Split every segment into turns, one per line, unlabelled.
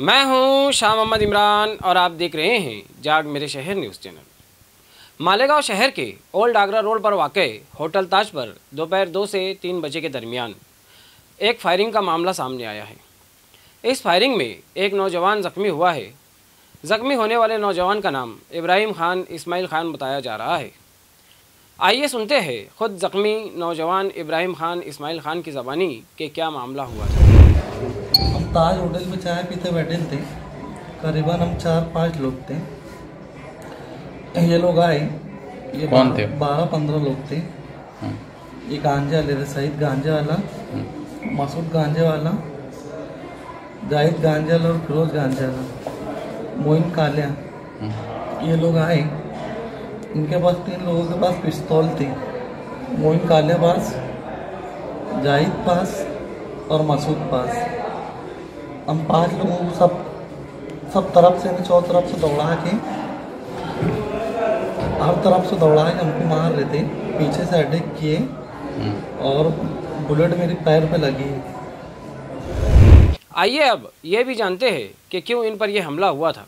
मैं हूं शाह मोहम्मद इमरान और आप देख रहे हैं जाग मेरे शहर न्यूज़ चैनल। मालेगांव शहर के ओल्ड आगरा रोड पर वाक़े होटल ताज पर दोपहर 2 से 3 बजे के दरमियान एक फायरिंग का मामला सामने आया है। इस फायरिंग में एक नौजवान ज़ख्मी हुआ है। ज़ख्मी होने वाले नौजवान का नाम इब्राहिम खान इस्माइल खान बताया जा रहा है। आइए सुनते हैं खुद ज़ख्मी नौजवान इब्राहिम खान इस्माइल खान की ज़बानी कि क्या मामला हुआ था।
हम ताज होटल में चाय पीते बैठे थे। करीबन हम 4-5 लोग थे। ये लोग आए, ये
कौन थे?
12-15 लोग थे। ये गांजा ले रहे, सईद गांजा वाला, मसूद गांजा वाला, जाहिद गांजा वाला और फिरोज गांजा वाला, मोइन कालिया। ये लोग आए, इनके पास 3 लोगों के पास पिस्तौल थी। मोइन कालिया पास, जाहिद पास और मसूद पास। हम 5 लोगों को सब तरफ से, चौर तरफ से दौड़ा के, हर तरफ से दौड़ा के हमको मार रहे थे। पीछे से अटैक किए और बुलेट मेरी पैर पे लगी।
आइए अब ये भी जानते हैं कि क्यों इन पर यह हमला हुआ था।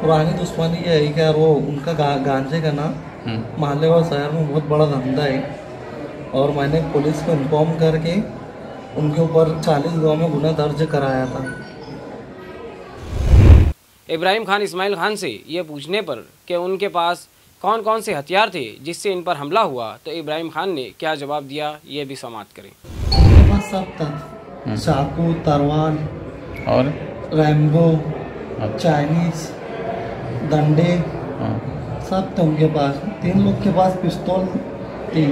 पुरानी दुश्मनी ये है कि वो उनका गांजे का ना मालेगांव शहर में बहुत बड़ा धंधा है और मैंने पुलिस को इन्फॉर्म करके उनके ऊपर 40 गाँव में गुना दर्ज कराया था।
इब्राहिम खान इस्माइल खान से ये पूछने पर कि उनके पास कौन कौन से हथियार थे जिससे इन पर हमला हुआ, तो इब्राहिम खान ने क्या जवाब दिया ये भी समाप्त करें।
उनके पास सब था, चाकू, तलवार
और
रैम्बो, चाइनीज, डंडे, सब थे उनके पास। 3 लोग के पास पिस्तौल थी।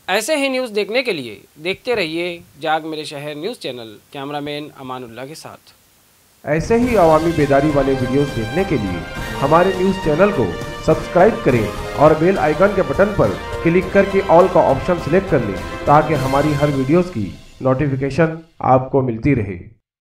ऐसे ही न्यूज़ देखने के लिए देखते रहिए जाग मेरे शहर न्यूज़ चैनल। कैमरामैन अमानुल्लाह के साथ।
ऐसे ही अवामी बेदारी वाले वीडियोस देखने के लिए हमारे न्यूज़ चैनल को सब्सक्राइब करें और बेल आइकन के बटन पर क्लिक करके ऑल का ऑप्शन सिलेक्ट कर लें ताकि हमारी हर वीडियोस की नोटिफिकेशन आपको मिलती रहे।